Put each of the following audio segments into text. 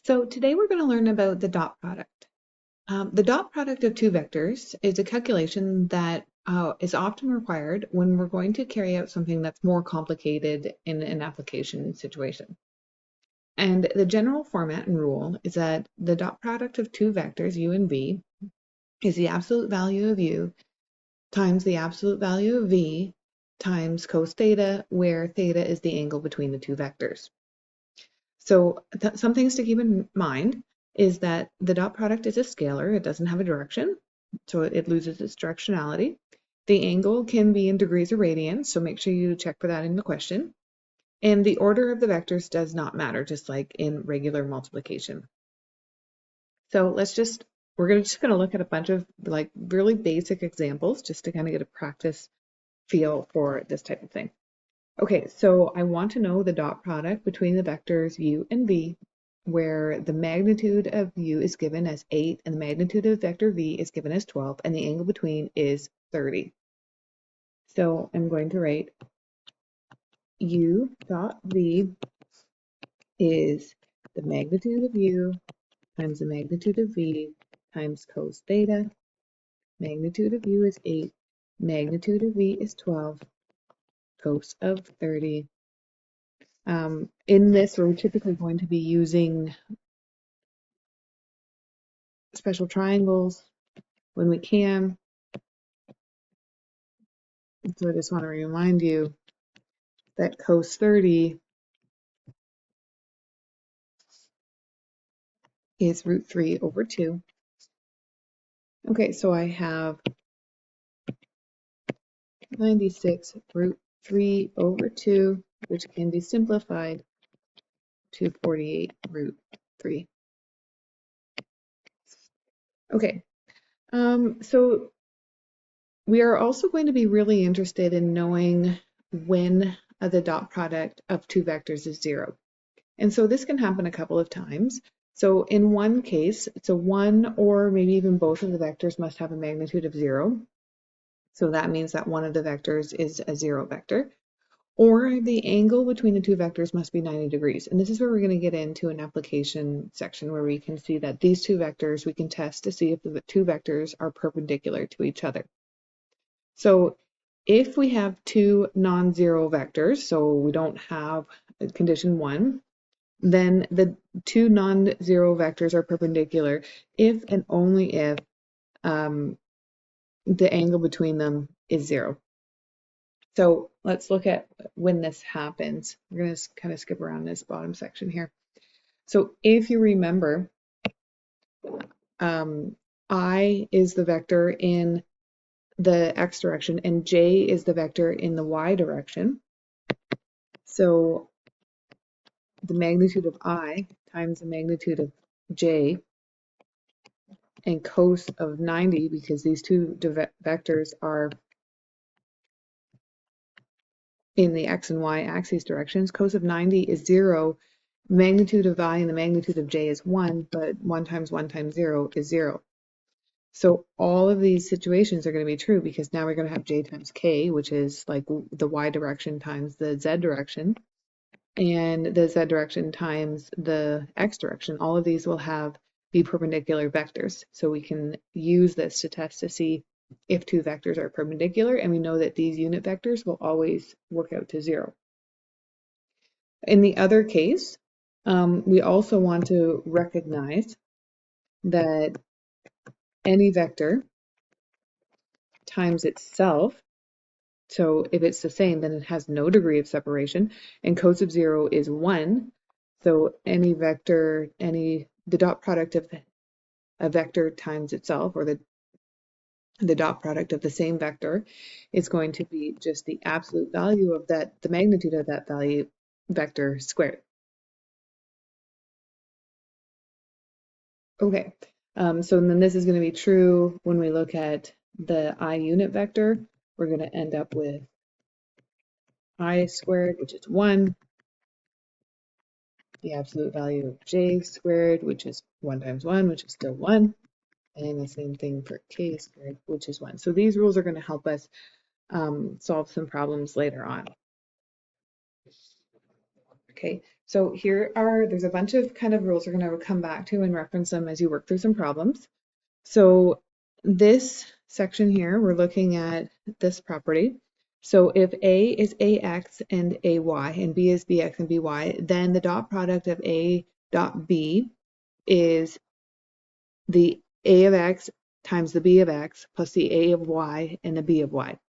So today we're going to learn about the dot product. The dot product of two vectors is a calculation that is often required when we're going to carry out something that's more complicated in an application situation. And the general format and rule is that the dot product of two vectors, u and v, is the absolute value of u times the absolute value of v times cos theta, where theta is the angle between the two vectors. So some things to keep in mind is that the dot product is a scalar. It doesn't have a direction, so it loses its directionality. The angle can be in degrees or radians, so make sure you check for that in the question. And the order of the vectors does not matter, just like in regular multiplication. So we're just going to look at a bunch of like really basic examples just to kind of get a practice feel for this type of thing. Okay, so I want to know the dot product between the vectors u and v, where the magnitude of u is given as 8 and the magnitude of vector v is given as 12, and the angle between is 30. So I'm going to write u dot v is the magnitude of u times the magnitude of v times cos theta. Magnitude of u is 8, magnitude of v is 12, cos of 30. In this, we're typically going to be using special triangles when we can. So I just want to remind you that cos 30 is root 3 over 2. Okay, so I have 96 root 3 over 2, which can be simplified to 48 root 3. Okay, so we are also going to be really interested in knowing when the dot product of two vectors is 0. And so this can happen a couple of times. So in one case, so one or maybe even both of the vectors must have a magnitude of 0. So that means that one of the vectors is a 0 vector. Or the angle between the two vectors must be 90 degrees. And this is where we're going to get into an application section where we can see that these two vectors, we can test to see if the two vectors are perpendicular to each other. So if we have two non-zero vectors, so we don't have condition 1, then the two non-zero vectors are perpendicular if and only if the angle between them is 0. So let's look at when this happens. We're going to kind of skip around this bottom section here. So if you remember, I is the vector in the x direction and j is the vector in the y direction. So the magnitude of I times the magnitude of j and cos of 90, because these two vectors are in the x and y axis directions, cos of 90 is 0. Magnitude of I and the magnitude of j is 1, but 1 times 1 times 0 is 0. So all of these situations are going to be true because now we're going to have j times k, which is like the y direction times the z direction, and the z direction times the x direction. All of these will be perpendicular vectors. So we can use this to test to see if two vectors are perpendicular, and we know that these unit vectors will always work out to 0. In the other case, we also want to recognize that any vector times itself, so if it's the same, then it has no degree of separation, and cos of 0 is 1. So any vector, the dot product of a vector times itself, or the dot product of the same vector, is going to be just the absolute value of the magnitude of that value vector squared. Okay, so then this is going to be true when we look at the I unit vector. We're going to end up with I squared, which is 1, the absolute value of j squared, which is 1 times 1, which is still 1, and the same thing for k squared, which is 1. So these rules are going to help us solve some problems later on. Okay, So there's a bunch of kind of rules we're going to come back to and reference them as you work through some problems. So this section here, we're looking at this property. So if A is AX and AY and B is BX and BY, then the dot product of A dot B is the A of X times the B of X plus the A of Y and the B of Y.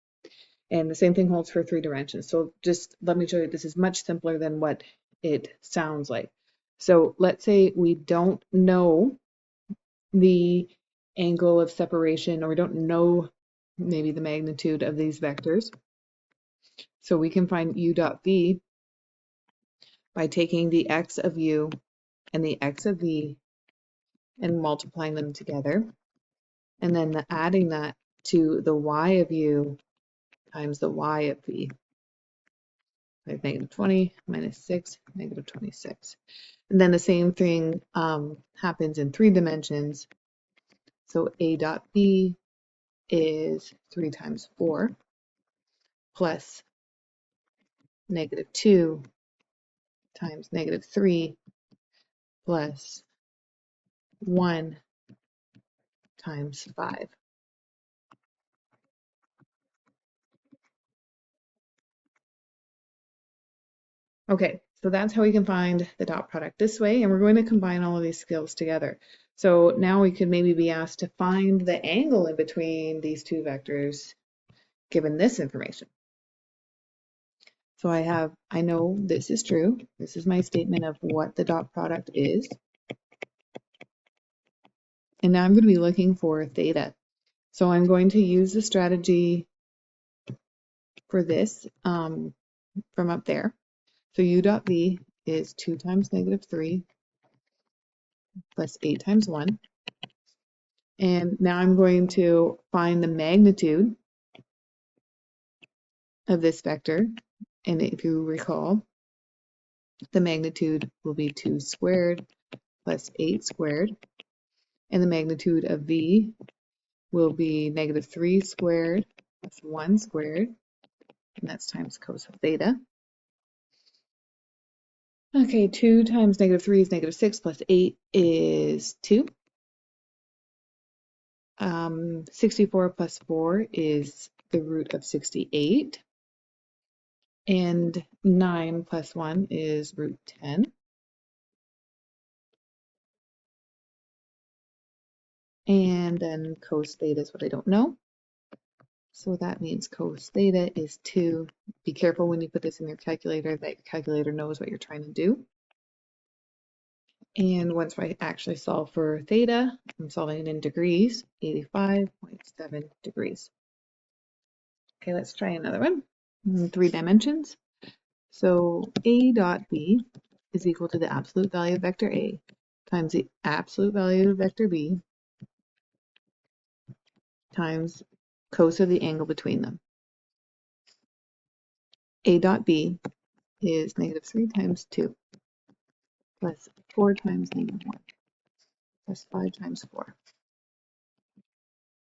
And the same thing holds for 3 dimensions. So just let me show you, this is much simpler than what it sounds like. So let's say we don't know the angle of separation, or we don't know maybe the magnitude of these vectors. So we can find u dot v by taking the x of u and the x of v and multiplying them together, and then adding that to the y of u times the y of v. Like -20 minus 6, -26. And then the same thing happens in 3 dimensions. So a dot b is 3 times 4 plus -2 times -3 plus 1 times 5. Okay, so that's how we can find the dot product this way, and we're going to combine all of these skills together. So now we could maybe be asked to find the angle in between these 2 vectors given this information. So I know this is true. This is my statement of what the dot product is. And now I'm going to be looking for theta. So I'm going to use the strategy for this from up there. So u dot v is 2 times -3 plus 8 times 1. And now I'm going to find the magnitude of this vector. And if you recall, the magnitude will be 2 squared plus 8 squared. And the magnitude of v will be -3 squared plus 1 squared. And that's times cos of theta. Okay, 2 times -3 is -6 plus 8 is 2. 64 plus 4 is the root of 68. And 9 plus 1 is root 10. And then cos theta is what I don't know. So that means cos theta is 2. Be careful when you put this in your calculator that your calculator knows what you're trying to do. And once I actually solve for theta, I'm solving it in degrees, 85.7 degrees. Okay, let's try another one in 3 dimensions. So a dot b is equal to the absolute value of vector A times the absolute value of vector B times cos of the angle between them. A dot b is -3 times 2 plus 4 times -1 plus 5 times 4.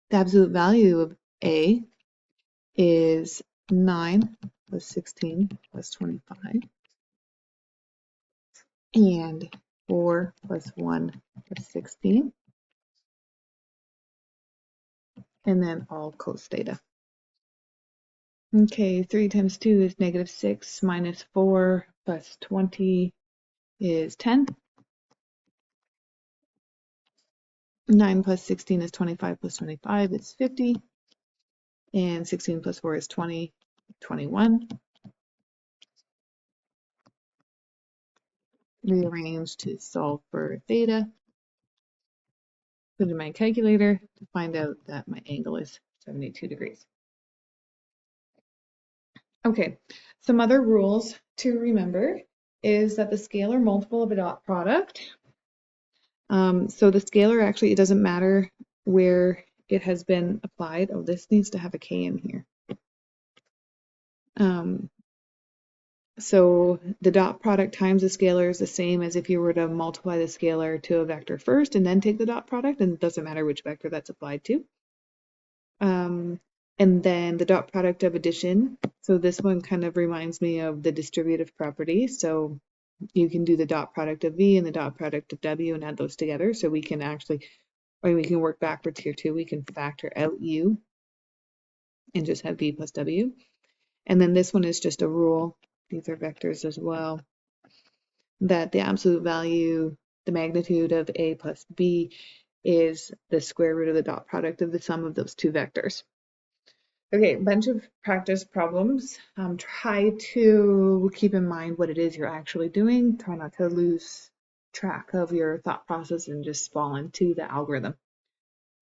The absolute value of A is 9 plus 16 plus 25 and 4 plus 1 plus 16, and then all cos theta. Okay, 3 times 2 is -6 minus 4 plus 20 is 10. 9 plus 16 is 25 plus 25 is 50. And 16 plus 4 is 20, 21. Rearrange to solve for theta. Put in my calculator to find out that my angle is 72 degrees. Okay, some other rules to remember is that the scalar multiple of a dot product. So the scalar actually, it doesn't matter where it has been applied. Oh, this needs to have a K in here. So the dot product times the scalar is the same as if you were to multiply the scalar to a vector first and then take the dot product, and it doesn't matter which vector that's applied to. And then the dot product of addition. So this one kind of reminds me of the distributive property. So you can do the dot product of v and the dot product of w and add those together. So we can actually, or we can work backwards here too. We can factor out u and just have v plus w. And then this one is just a rule. These are vectors as well, that the absolute value, the magnitude of a plus b is the square root of the dot product of the sum of those two vectors. Okay, a bunch of practice problems. Try to keep in mind what it is you're actually doing. Try not to lose track of your thought process and just fall into the algorithm.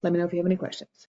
Let me know if you have any questions.